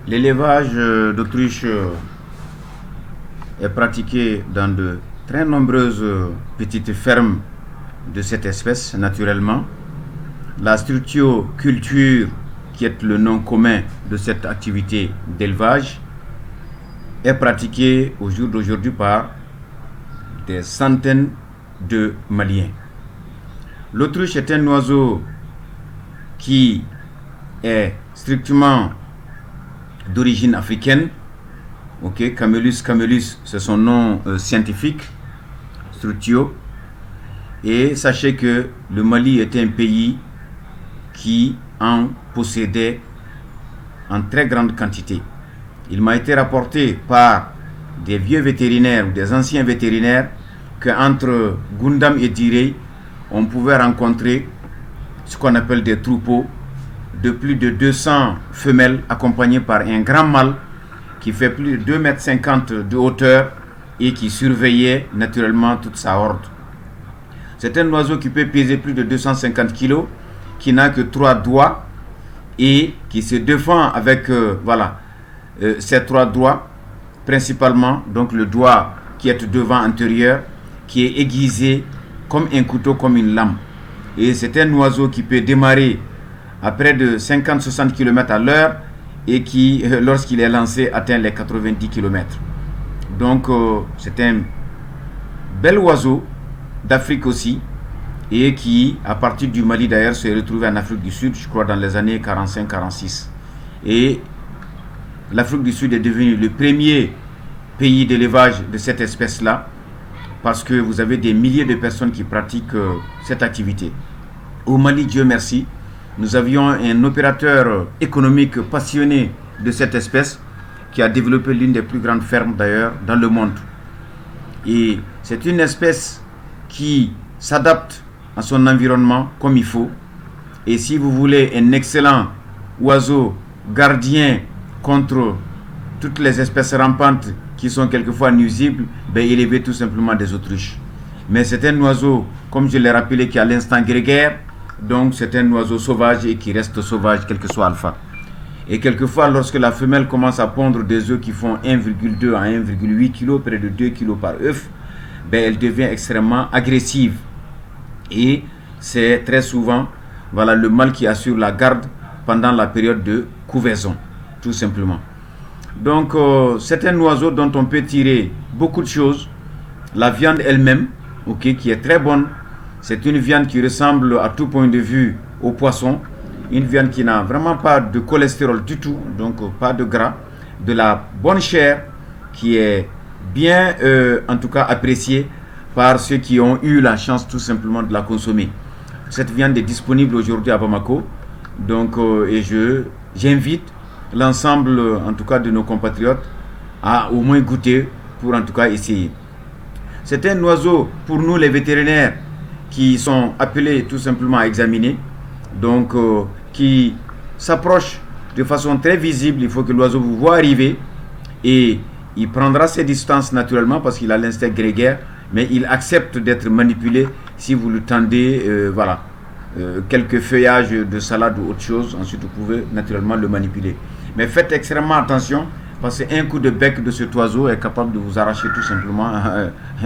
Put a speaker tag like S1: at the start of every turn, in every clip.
S1: L'élevage d'autruche est pratiqué dans de très nombreuses petites fermes de cette espèce, naturellement. La structure-culture, qui est le nom commun de cette activité d'élevage, est pratiquée au jour d'aujourd'hui par des centaines de Maliens. L'autruche est un oiseau qui est strictement d'origine africaine. Camelus camelus, c'est son nom scientifique, Strutio. Et sachez que le Mali est un pays qui en possédait en très grande quantité. Il m'a été rapporté par des vieux vétérinaires ou des anciens vétérinaires qu'entre Gundam et Diré, on pouvait rencontrer ce qu'on appelle des troupeaux de plus de 200 femelles accompagnées par un grand mâle qui fait plus de 2,50 m de hauteur et qui surveillait naturellement toute sa horde. C'est un oiseau qui peut peser plus de 250 kg, qui n'a que 3 doigts et qui se défend avec ces 3 doigts, principalement donc le doigt qui est devant antérieur, qui est aiguisé comme un couteau, comme une lame. Et c'est un oiseau qui peut démarrer à près de 50-60 km à l'heure et qui, lorsqu'il est lancé, atteint les 90 km. Donc c'est un bel oiseau d'Afrique aussi, et qui, à partir du Mali d'ailleurs, s'est retrouvé en Afrique du Sud, je crois dans les années 45-46. Et l'Afrique du Sud est devenue le premier pays d'élevage de cette espèce-là, parce que vous avez des milliers de personnes qui pratiquent cette activité. Au Mali, Dieu merci, nous avions un opérateur économique passionné de cette espèce qui a développé l'une des plus grandes fermes d'ailleurs dans le monde. Et c'est une espèce qui s'adapte à son environnement comme il faut. Et si vous voulez un excellent oiseau gardien contre toutes les espèces rampantes qui sont quelquefois nuisibles, élevez tout simplement des autruches. Mais c'est un oiseau, comme je l'ai rappelé, qui a l'instinct grégaire, donc c'est un oiseau sauvage et qui reste sauvage quel que soit alpha. Et quelquefois, lorsque la femelle commence à pondre des œufs qui font 1,2 à 1,8 kg, près de 2 kg par œuf, elle devient extrêmement agressive. Et c'est très souvent le mâle qui assure la garde pendant la période de couvaison, tout simplement. Donc c'est un oiseau dont on peut tirer beaucoup de choses. La viande elle-même, qui est très bonne, c'est une viande qui ressemble à tout point de vue au poisson, une viande qui n'a vraiment pas de cholestérol du tout, donc pas de gras, de la bonne chair qui est bien en tout cas appréciée par ceux qui ont eu la chance tout simplement de la consommer. Cette viande est disponible aujourd'hui à Bamako, donc et j'invite l'ensemble en tout cas de nos compatriotes à au moins goûter pour en tout cas essayer. C'est un oiseau pour nous les vétérinaires qui sont appelés tout simplement à examiner, donc qui s'approche de façon très visible. Il faut que l'oiseau vous voit arriver et il prendra ses distances naturellement parce qu'il a l'instinct grégaire, mais il accepte d'être manipulé si vous lui tendez quelques feuillages de salade ou autre chose. Ensuite vous pouvez naturellement le manipuler, mais faites extrêmement attention parce qu'un coup de bec de cet oiseau est capable de vous arracher tout simplement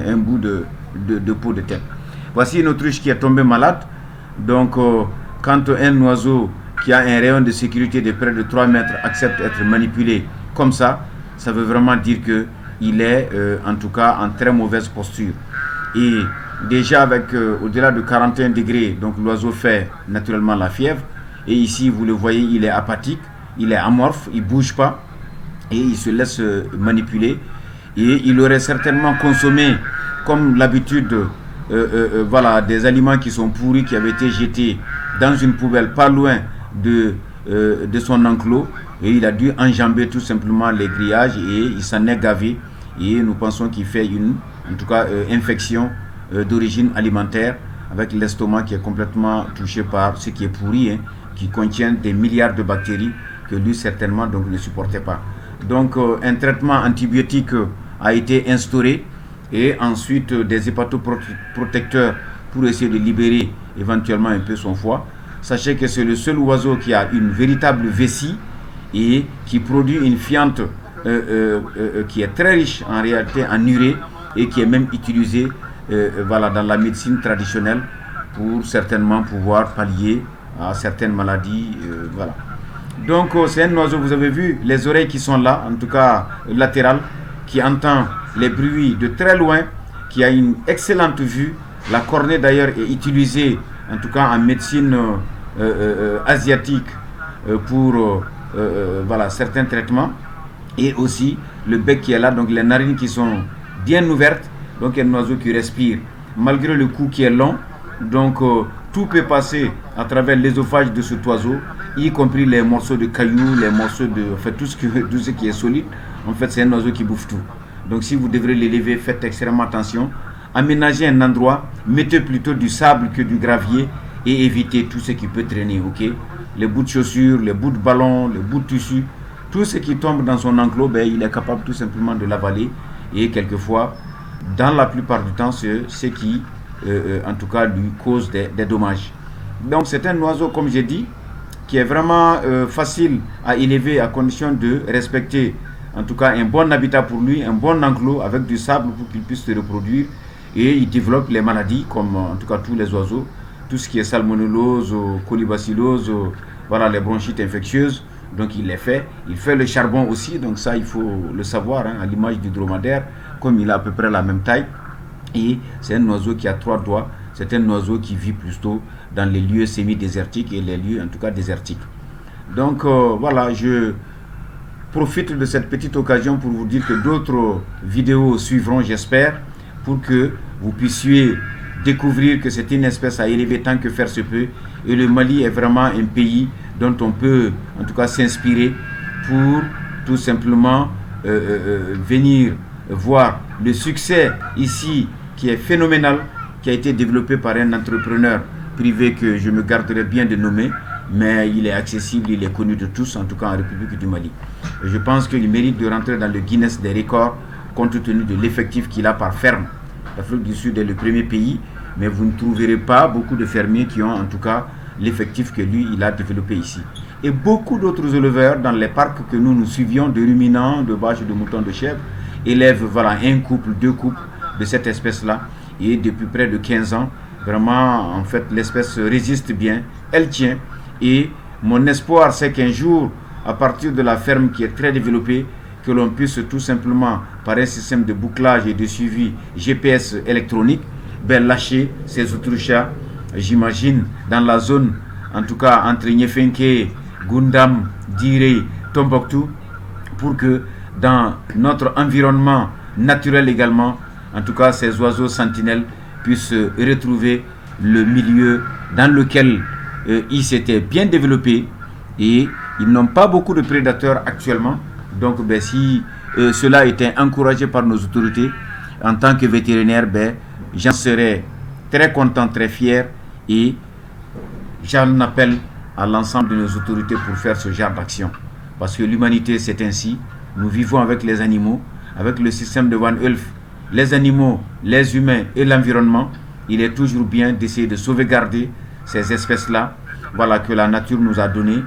S1: un bout de peau de tête. Voici une autruche qui est tombée malade. Donc quand un oiseau qui a un rayon de sécurité de près de 3 mètres accepte d'être manipulé comme ça veut vraiment dire qu'il est en tout cas en très mauvaise posture. Et déjà avec au-delà de 41 degrés, donc l'oiseau fait naturellement la fièvre. Et ici vous le voyez, il est apathique, il est amorphe, il ne bouge pas et il se laisse manipuler. Et il aurait certainement consommé, comme l'habitude, des aliments qui sont pourris, qui avaient été jetés dans une poubelle pas loin de son enclos, et il a dû enjamber tout simplement les grillages et il s'en est gavé, et nous pensons qu'il fait une infection d'origine alimentaire avec l'estomac qui est complètement touché par ce qui est pourri, qui contient des milliards de bactéries que lui certainement donc ne supportait pas. Donc un traitement antibiotique a été instauré et ensuite des hépatoprotecteurs pour essayer de libérer éventuellement un peu son foie. Sachez que c'est le seul oiseau qui a une véritable vessie et qui produit une fiente qui est très riche en réalité en urée et qui est même utilisée voilà, dans la médecine traditionnelle pour certainement pouvoir pallier à certaines maladies. Voilà. Donc c'est un oiseau, vous avez vu les oreilles qui sont là, en tout cas latérales, qui entend les bruits de très loin, qui a une excellente vue. La cornée d'ailleurs est utilisée en tout cas en médecine asiatique pour voilà, certains traitements. Et aussi le bec qui est là, donc les narines qui sont bien ouvertes, donc un oiseau qui respire malgré le cou qui est long. Donc tout peut passer à travers l'ésophage de cet oiseau, y compris les morceaux de cailloux, les morceaux de, en fait, tout ce qui est solide. En fait, c'est un oiseau qui bouffe tout. Donc si vous devrez l'élever, faites extrêmement attention. Aménagez un endroit, mettez plutôt du sable que du gravier et évitez tout ce qui peut traîner, ok? Les bouts de chaussures, les bouts de ballon, les bouts de tissu, tout ce qui tombe dans son enclos, ben, il est capable tout simplement de l'avaler. Et quelquefois, dans la plupart du temps, c'est ce qui, en tout cas, lui cause des dommages. Donc c'est un oiseau, comme j'ai dit, qui est vraiment facile à élever à condition de respecter, en tout cas, un bon habitat pour lui, un bon enclos avec du sable pour qu'il puisse se reproduire. Et il développe les maladies, comme en tout cas tous les oiseaux, tout ce qui est salmonellose, colibacillose, voilà, les bronchites infectieuses. Donc il les fait. Il fait le charbon aussi, donc ça il faut le savoir, hein, à l'image du dromadaire, comme il a à peu près la même taille. Et c'est un oiseau qui a 3 doigts. C'est un oiseau qui vit plutôt dans les lieux semi-désertiques et les lieux en tout cas désertiques. Donc voilà, je profite de cette petite occasion pour vous dire que d'autres vidéos suivront, j'espère, pour que vous puissiez découvrir que c'est une espèce à élever tant que faire se peut. Et le Mali est vraiment un pays dont on peut en tout cas s'inspirer pour tout simplement venir voir le succès ici qui est phénoménal, qui a été développé par un entrepreneur privé que je me garderai bien de nommer, mais il est accessible, il est connu de tous, en tout cas en République du Mali. Et je pense qu'il mérite de rentrer dans le Guinness des records compte tenu de l'effectif qu'il a par ferme. L'Afrique du Sud est le premier pays, mais vous ne trouverez pas beaucoup de fermiers qui ont en tout cas l'effectif que lui, il a développé ici. Et beaucoup d'autres éleveurs dans les parcs que nous suivions, de ruminants, de vaches, de moutons, de chèvres, élèvent voilà, un couple, 2 couples de cette espèce-là. Et depuis près de 15 ans, vraiment, en fait, l'espèce résiste bien, elle tient. Et mon espoir, c'est qu'un jour, à partir de la ferme qui est très développée, que l'on puisse tout simplement, par un système de bouclage et de suivi GPS électronique, ben, lâcher ces autruchas, j'imagine, dans la zone, en tout cas entre Nyefenke, Gundam, Dire, Tombouctou, pour que dans notre environnement naturel également, en tout cas ces oiseaux sentinelles puissent retrouver le milieu dans lequel ils s'étaient bien développés et ils n'ont pas beaucoup de prédateurs actuellement. Donc ben, si cela était encouragé par nos autorités, en tant que vétérinaire, ben, j'en serais très content, très fier et j'en appelle à l'ensemble de nos autorités pour faire ce genre d'action. Parce que l'humanité, c'est ainsi. Nous vivons avec les animaux, avec le système de Van Ulf, les animaux, les humains et l'environnement. Il est toujours bien d'essayer de sauvegarder ces espèces-là, voilà, que la nature nous a données,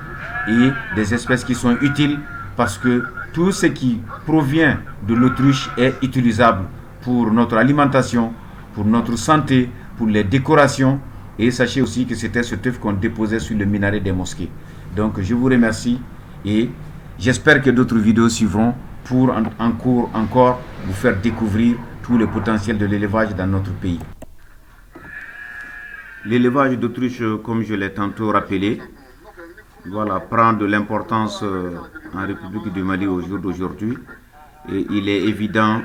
S1: et des espèces qui sont utiles parce que tout ce qui provient de l'autruche est utilisable pour notre alimentation, pour notre santé, pour les décorations. Et sachez aussi que c'était ce œuf qu'on déposait sur le minaret des mosquées. Donc je vous remercie et j'espère que d'autres vidéos suivront pour encore vous faire découvrir tout le potentiel de l'élevage dans notre pays. L'élevage d'autruche, comme je l'ai tantôt rappelé, voilà, prend de l'importance en République du Mali au jour d'aujourd'hui. Et il est évident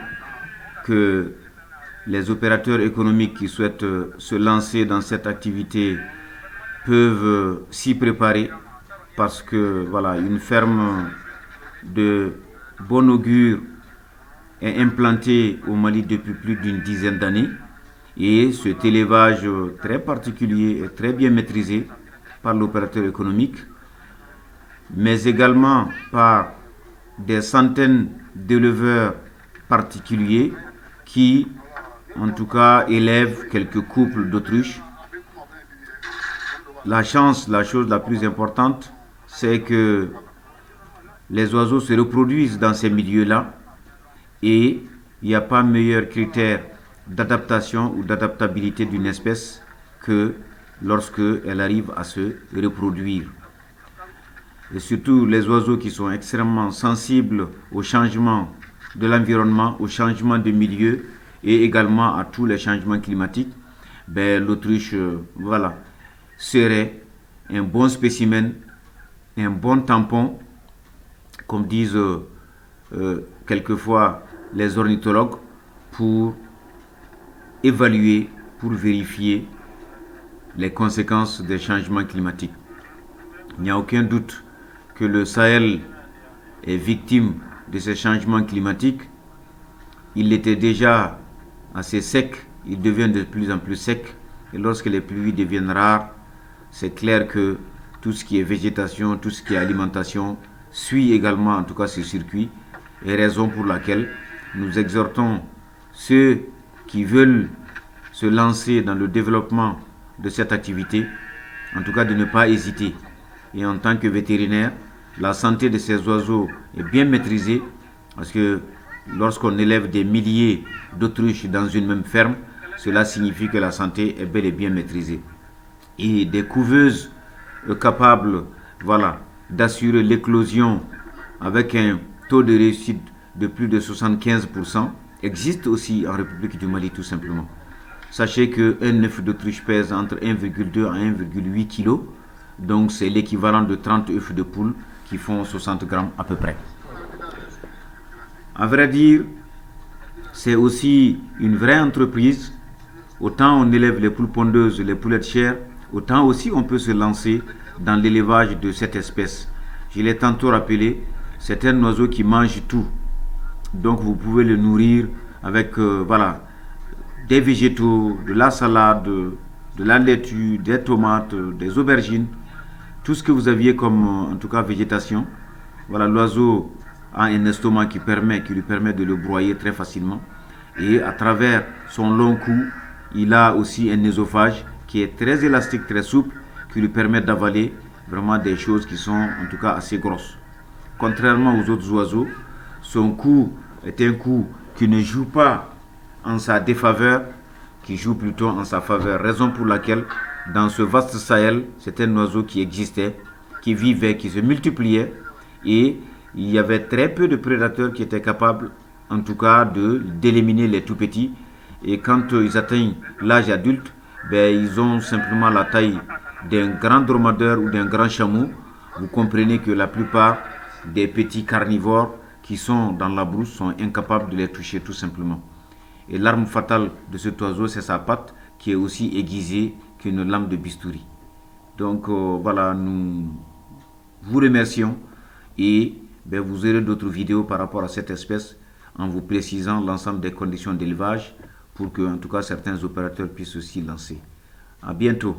S1: que les opérateurs économiques qui souhaitent se lancer dans cette activité peuvent s'y préparer parce que voilà, une ferme de bon augure est implantée au Mali depuis plus d'une dizaine d'années et cet élevage très particulier est très bien maîtrisé par l'opérateur économique, mais également par des centaines d'éleveurs particuliers qui, en tout cas, élèvent quelques couples d'autruches. La chose la plus importante, c'est que les oiseaux se reproduisent dans ces milieux-là et il n'y a pas meilleur critère d'adaptation ou d'adaptabilité d'une espèce que lorsqu'elle arrive à se reproduire. Et surtout les oiseaux qui sont extrêmement sensibles au changement de l'environnement, au changement de milieu et également à tous les changements climatiques, l'autruche serait un bon spécimen, un bon tampon, comme disent quelquefois les ornithologues, pour évaluer, pour vérifier les conséquences des changements climatiques. Il n'y a aucun doute que le Sahel est victime de ces changements climatiques. Il était déjà assez sec, il devient de plus en plus sec, et lorsque les pluies deviennent rares, c'est clair que tout ce qui est végétation, tout ce qui est alimentation suit également en tout cas ce circuit, et raison pour laquelle nous exhortons ceux qui veulent se lancer dans le développement de cette activité, en tout cas de ne pas hésiter. Et en tant que vétérinaire, la santé de ces oiseaux est bien maîtrisée, parce que lorsqu'on élève des milliers d'autruches dans une même ferme, cela signifie que la santé est bel et bien maîtrisée. Et des couveuses capables d'assurer l'éclosion avec un taux de réussite de plus de 75% existent aussi en République du Mali tout simplement. Sachez qu'un œuf d'autruche pèse entre 1,2 à 1,8 kg, donc c'est l'équivalent de 30 œufs de poule qui font 60 grammes à peu près. À vrai dire, c'est aussi une vraie entreprise. Autant on élève les poules pondeuses, les poulettes chères, autant aussi on peut se lancer dans l'élevage de cette espèce. Je l'ai tantôt rappelé, c'est un oiseau qui mange tout. Donc vous pouvez le nourrir avec des végétaux, de la salade, de la laitue, des tomates, des aubergines, tout ce que vous aviez comme en tout cas végétation. L'oiseau a un estomac qui lui permet de le broyer très facilement. Et à travers son long cou, il a aussi un œsophage qui est très élastique, très souple, qui lui permet d'avaler vraiment des choses qui sont en tout cas assez grosses. Contrairement aux autres oiseaux, son cou est un cou qui ne joue pas en sa défaveur, qui joue plutôt en sa faveur. Raison pour laquelle, dans ce vaste Sahel, c'est un oiseau qui existait, qui vivait, qui se multipliait, et il y avait très peu de prédateurs qui étaient capables, en tout cas, d'éliminer les tout petits. Et quand ils atteignent l'âge adulte, ils ont simplement la taille d'un grand dromadaire ou d'un grand chameau. Vous comprenez que la plupart des petits carnivores qui sont dans la brousse sont incapables de les toucher tout simplement. Et l'arme fatale de cet oiseau, c'est sa patte qui est aussi aiguisée qu'une lame de bistouri. Donc nous vous remercions et vous aurez d'autres vidéos par rapport à cette espèce en vous précisant l'ensemble des conditions d'élevage pour que en tout cas certains opérateurs puissent aussi lancer. À bientôt.